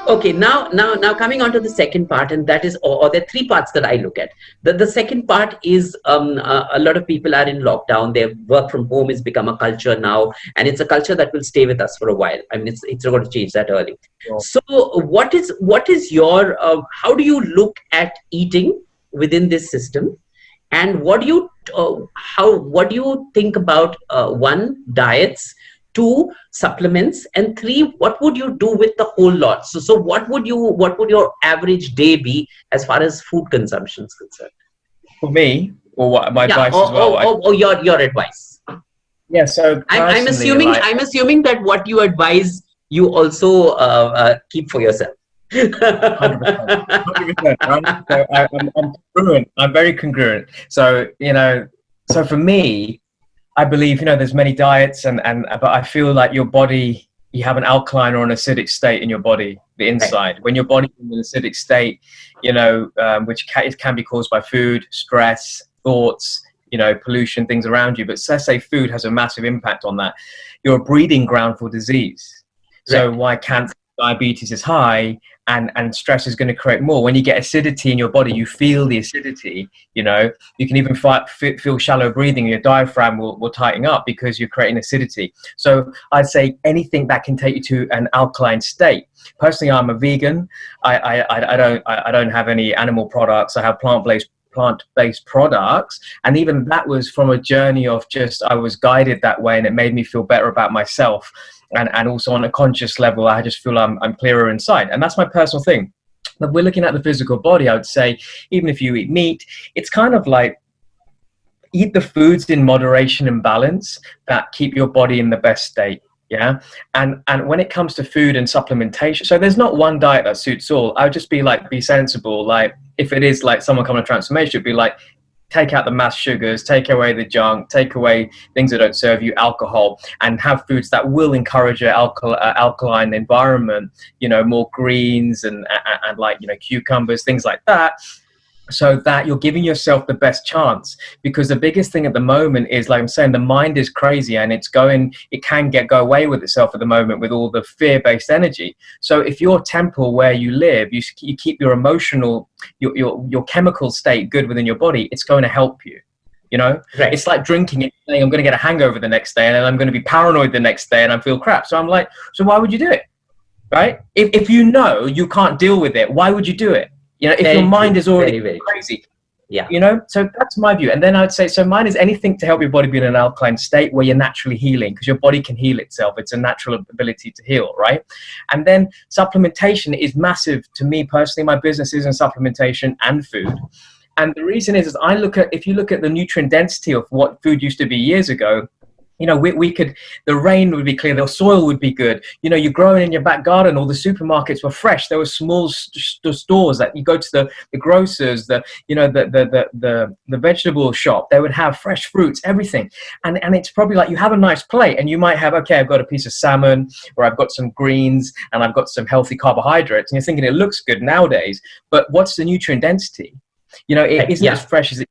Okay, now coming on to the second part, and that is, or there are three parts that I look at. The second part is a lot of people are in lockdown. Their work from home has become a culture now, and it's a culture that will stay with us for a while. I mean, it's not going to change that early. Sure. So, what is your how do you look at eating within this system, and what do you think about one, diets, two, supplements, and three, what would you do with the whole lot? So what would your average day be as far as food consumption is concerned? For me, or what my Yeah, advice as well. or your advice. Yeah. So I'm personally, assuming like, I'm assuming that what you advise you also keep for yourself. 100%, 100%, right? So I'm congruent. I'm very congruent. So so for me, I believe there's many diets, but I feel like your body, you have an alkaline or an acidic state in your body, the inside. Right. When your body's in an acidic state, which can be caused by food, stress, thoughts, pollution, things around you. But let's say food has a massive impact on that. You're a breeding ground for disease. So Right. why cancer, diabetes is high, and stress is going to create more. When you get acidity in your body, you feel the acidity. You can even feel shallow breathing. Your diaphragm will tighten up because you're creating acidity. So I'd say anything that can take you to an alkaline state. Personally, I'm a vegan. I don't have any animal products. I have plant-based products, and even that was from a journey of just, I was guided that way, and it made me feel better about myself. And also on a conscious level, I just feel I'm clearer inside. And that's my personal thing. But we're looking at the physical body. I would say, even if you eat meat, it's kind of like, eat the foods in moderation and balance that keep your body in the best state. Yeah. And when it comes to food and supplementation, so there's not one diet that suits all. I would just be sensible. Like, if it is like someone coming to transformation, it'd be like, take out the mass sugars, take away the junk, take away things that don't serve you, alcohol, and have foods that will encourage an alkaline environment, more greens and like, cucumbers, things like that, so that you're giving yourself the best chance. Because the biggest thing at the moment is, like I'm saying, the mind is crazy, and it can go away with itself at the moment with all the fear-based energy. So if your temple where you live, you keep your emotional, your chemical state good within your body, it's going to help you. Right. It's like drinking and saying, I'm going to get a hangover the next day, and then I'm going to be paranoid the next day, and I feel crap. So I'm like, so why would you do it? Right? If you know you can't deal with it, why would you do it? If Very your mind true. is already Very crazy, yeah. So that's my view. And then I'd say, so mine is anything to help your body be in an alkaline state where you're naturally healing, because your body can heal itself. It's a natural ability to heal, right? And then supplementation is massive to me personally. My business is in supplementation and food. And the reason is if you look at the nutrient density of what food used to be years ago, we could, the rain would be clear, the soil would be good. You're growing in your back garden, all the supermarkets were fresh. There were small stores that you go to the grocers, the vegetable shop, they would have fresh fruits, everything. And it's probably like, you have a nice plate and you might have, okay, I've got a piece of salmon, or I've got some greens, and I've got some healthy carbohydrates. And you're thinking it looks good nowadays, but what's the nutrient density? It isn't as fresh as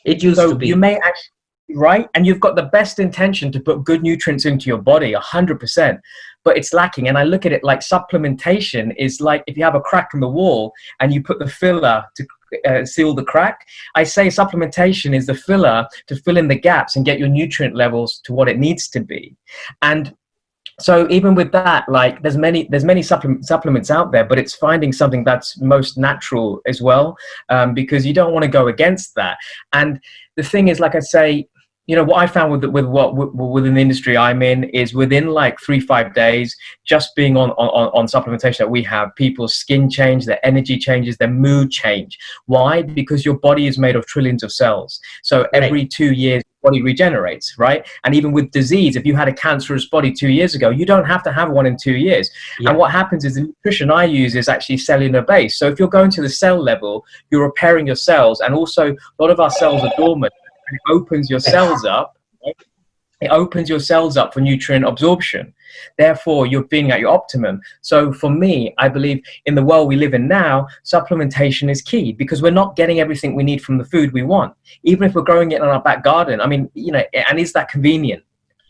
it used to be. You may actually, right? And you've got the best intention to put good nutrients into your body, 100%, but it's lacking. And I look at it like supplementation is like, if you have a crack in the wall and you put the filler to seal the crack, I say supplementation is the filler to fill in the gaps and get your nutrient levels to what it needs to be. And so even with that, like, there's many supplements out there, but it's finding something that's most natural as well, because you don't want to go against that. And the thing is, like I say, what I found within the industry I'm in is, within like 3-5 days, just being on supplementation that we have, people's skin change, their energy changes, their mood change. Why? Because your body is made of trillions of cells. So every 2 years, body regenerates, right? And even with disease, if you had a cancerous body 2 years ago, you don't have to have one in 2 years. Yeah. And what happens is, the nutrition I use is actually cellular based. So if you're going to the cell level, you're repairing your cells. And also, a lot of our cells are dormant, and it opens your cells up. Right? It opens your cells up for nutrient absorption. Therefore, you're being at your optimum. So for me, I believe in the world we live in now, supplementation is key, because we're not getting everything we need from the food we want, even if we're growing it in our back garden. I mean, and is that convenient?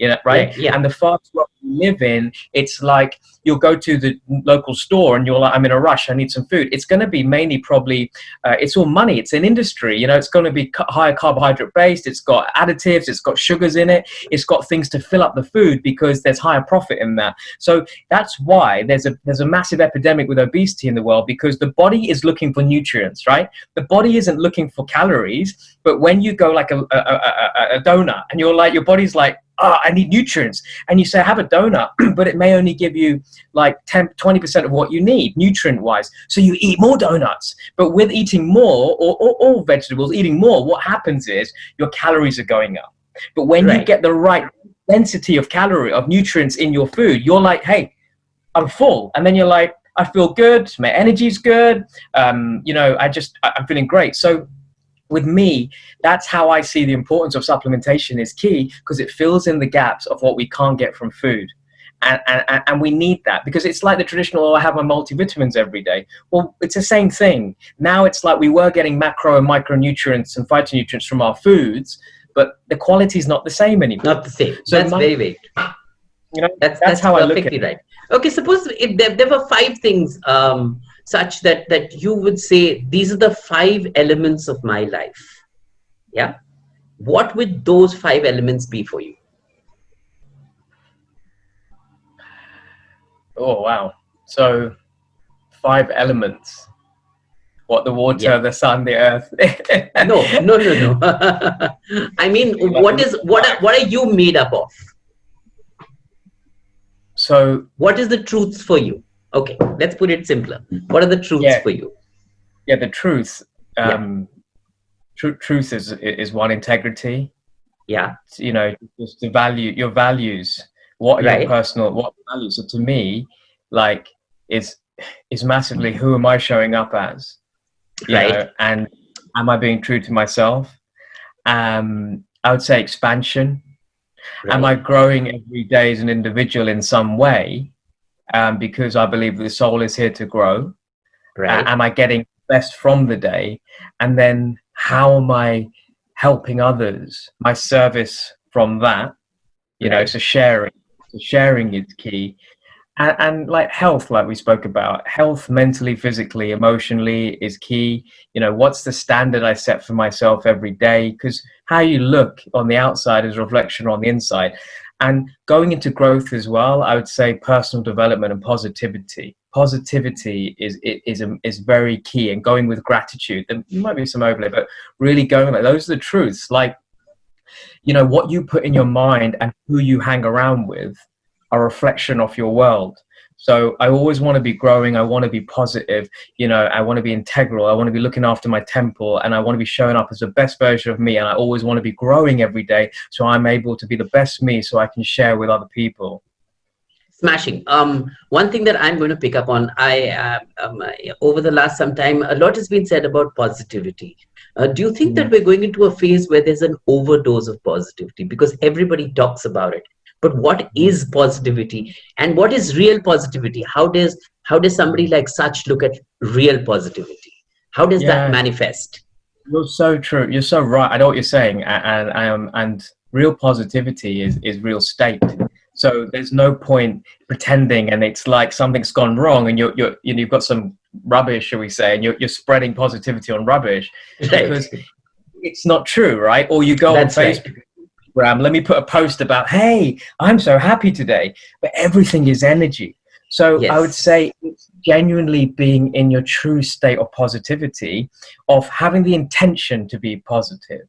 right? Right. Yeah. And the fast world we live in, it's like you'll go to the local store and you're like, I'm in a rush, I need some food. It's going to be mainly probably, it's all money. It's an industry, it's going to be higher carbohydrate based. It's got additives, it's got sugars in it, it's got things to fill up the food because there's higher profit in that. So that's why there's a massive epidemic with obesity in the world, because the body is looking for nutrients, right? The body isn't looking for calories, but when you go like a donut and you're like, your body's like, oh, I need nutrients. And you say, have a donut, but it may only give you like 20% of what you need nutrient wise. So you eat more donuts. But with eating more or vegetables, eating more, what happens is your calories are going up. But when you get the right density of nutrients in your food, you're like, hey, I'm full. And then you're like, I feel good. My energy's good. I'm feeling great. So with me, that's how I see the importance of supplementation is key, because it fills in the gaps of what we can't get from food. And we need that, because it's like the traditional, I have my multivitamins every day. Well, it's the same thing. Now it's like we were getting macro and micronutrients and phytonutrients from our foods, but the quality is not the same anymore. Not the same. So that's very that's how I look at it. Right. Okay, suppose if there were 5 things such that you would say, these are the 5 elements of my life. Yeah. What would those 5 elements be for you? Oh, wow. So 5 elements. What, the water, the sun, the earth? No. I mean, what are you made up of? So what is the truths for you? Okay, let's put it simpler. What are the truths for you? Yeah, the truth. Truth is one, integrity. Yeah. Just the value, your values. What are your personal values? So to me, like, is massively, who am I showing up as? You know, and am I being true to myself? I would say expansion. Am I growing every day as an individual in some way? Because I believe the soul is here to grow. Am I getting best from the day? And then how am I helping others? My service from that, so sharing is key. And like health, like we spoke about, health mentally, physically, emotionally is key. What's the standard I set for myself every day? Because how you look on the outside is a reflection on the inside. And going into growth as well, I would say personal development and positivity. Positivity is very key, and going with gratitude. There might be some overlay, but really going like those are the truths. Like, what you put in your mind and who you hang around with are a reflection of your world. So I always want to be growing. I want to be positive. I want to be integral. I want to be looking after my temple, and I want to be showing up as the best version of me. And I always want to be growing every day, so I'm able to be the best me, so I can share with other people. Smashing. One thing that I'm going to pick up on, over the last some time, a lot has been said about positivity. Do you think that we're going into a phase where there's an overdose of positivity? Because everybody talks about it. But what is positivity, and what is real positivity? How does somebody like Sach look at real positivity? How does that manifest? You're so true. You're so right. I know what you're saying, and real positivity is real state. So there's no point pretending, and it's like something's gone wrong, and you've got some rubbish, shall we say, and you're spreading positivity on rubbish because it's not true, right? Or you go on Facebook. Let me put a post about, hey, I'm so happy today, but everything is energy. So I would say it's genuinely being in your true state of positivity, of having the intention to be positive,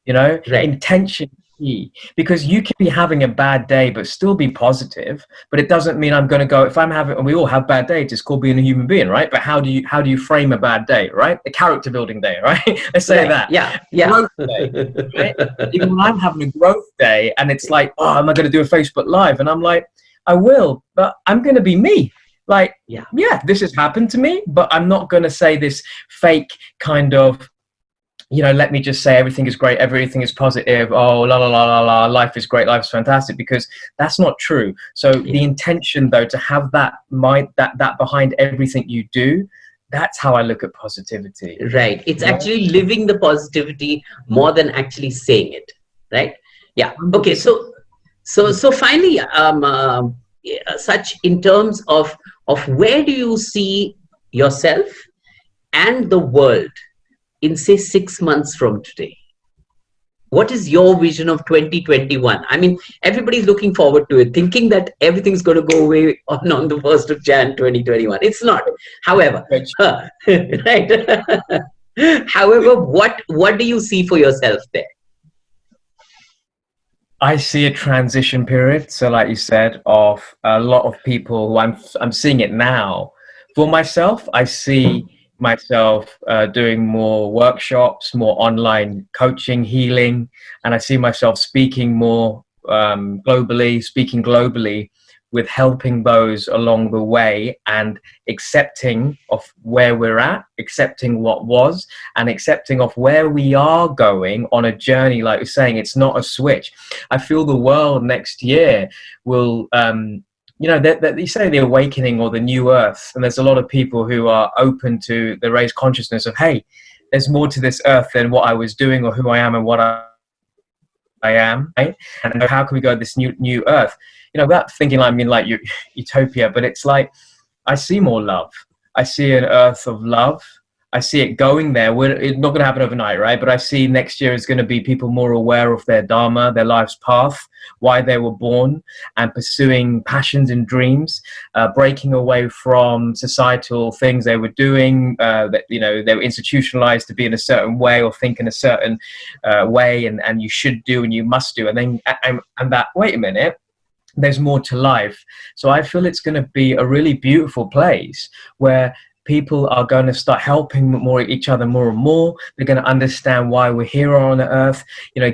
intention key, because you can be having a bad day but still be positive. But it doesn't mean I'm going to go, if I'm having, and we all have bad days, it's called being a human being, right? But how do you frame a bad day, right? A character building day, right? Let's say that. Growth day, right? Even when I'm having a growth day and it's like, oh, am I going to do a Facebook Live? And I'm like, I will, but I'm going to be me. Like, this has happened to me, but I'm not going to say this fake kind of, let me just say everything is great, everything is positive, oh, la, la, la, la, la, life is great, life is fantastic, because that's not true. So the intention, though, to have that mind, that behind everything you do, that's how I look at positivity. Right. It's actually living the positivity more than actually saying it, right? Yeah. Okay, so So finally, such in terms of where do you see yourself and the world in, say, 6 months from today? What is your vision of 2021? I mean, everybody's looking forward to it, thinking that everything's going to go away on the 1st of Jan 2021. It's not. However, right. However, what do you see for yourself there? I see a transition period. So, like you said, of a lot of people who I'm seeing it now. For myself, I see myself doing more workshops, more online coaching, healing, and I see myself speaking more speaking globally, with helping those along the way and accepting of where we're at, accepting what was, and accepting of where we are going on a journey. Like you're saying, it's not a switch. I feel the world next year will, that you say the awakening or the new earth, and there's a lot of people who are open to the raised consciousness of, hey, there's more to this earth than what I was doing or who I am and what I am, right? And how can we go to this new earth? Without thinking I mean like utopia, but it's like I see more love. I see an earth of love. I see it going there. It's not going to happen overnight, right? But I see next year is going to be people more aware of their dharma, their life's path, why they were born, and pursuing passions and dreams, breaking away from societal things they were doing, that they were institutionalized to be in a certain way or think in a certain way, and you should do and you must do, and then and that, wait a minute, there's more to life. So I feel it's going to be a really beautiful place where people are going to start helping each other more and more. They're going to understand why we're here on the earth,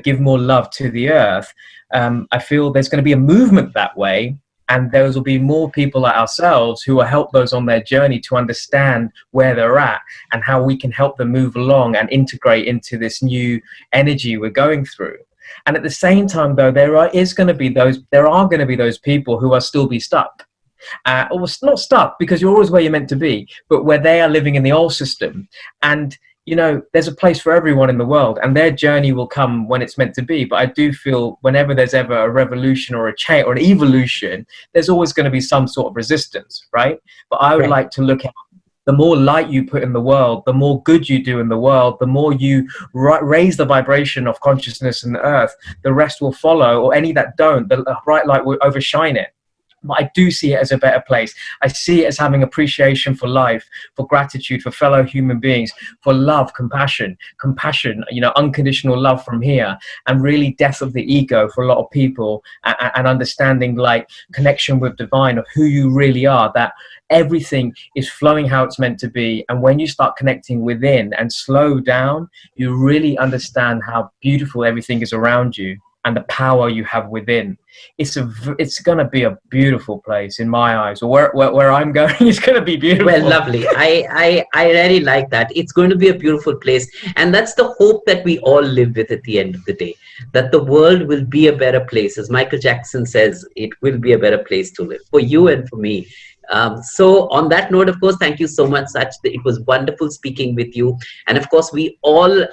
give more love to the earth. I feel there's going to be a movement that way, and there will be more people like ourselves who will help those on their journey to understand where they're at and how we can help them move along and integrate into this new energy we're going through. And at the same time, though, there are going to be those people who are still be stuck. Or not stuck because you're always where you're meant to be, but where they are living in the old system. And there's a place for everyone in the world, and their journey will come when it's meant to be. But I do feel whenever there's ever a revolution or a change or an evolution, there's always going to be some sort of resistance, right? But I would like to look at the more light you put in the world, the more good you do in the world, the more you raise the vibration of consciousness in the earth, the rest will follow, or any that don't, the bright light will overshine it. But I do see it as a better place. I see it as having appreciation for life, for gratitude, for fellow human beings, for love, compassion, unconditional love from here, and really death of the ego for a lot of people, and understanding like connection with divine of who you really are, that everything is flowing how it's meant to be. And when you start connecting within and slow down, you really understand how beautiful everything is around you and the power you have within. It's going to be a beautiful place in my eyes. Or where I'm going is going to be beautiful. Well, lovely. I really like that. It's going to be a beautiful place. And that's the hope that we all live with at the end of the day, that the world will be a better place. As Michael Jackson says, it will be a better place to live for you and for me. So on that note, of course, thank you so much, Sach. It was wonderful speaking with you. And of course, we all,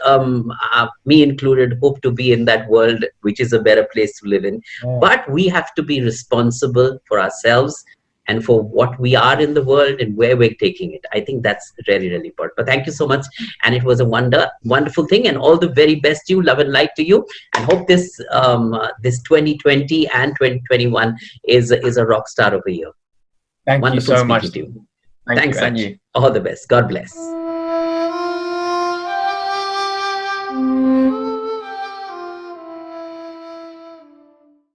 me included, hope to be in that world, which is a better place to live in. Yeah. But we have to be responsible for ourselves and for what we are in the world and where we're taking it. I think that's really, really important. But thank you so much. And it was a wonderful thing. And all the very best to you, love and light to you. And hope this 2020 and 2021 is a rock star of a year. Thank Wonderful you so much. to you. Thanks, Sach. and you. All the best. God bless.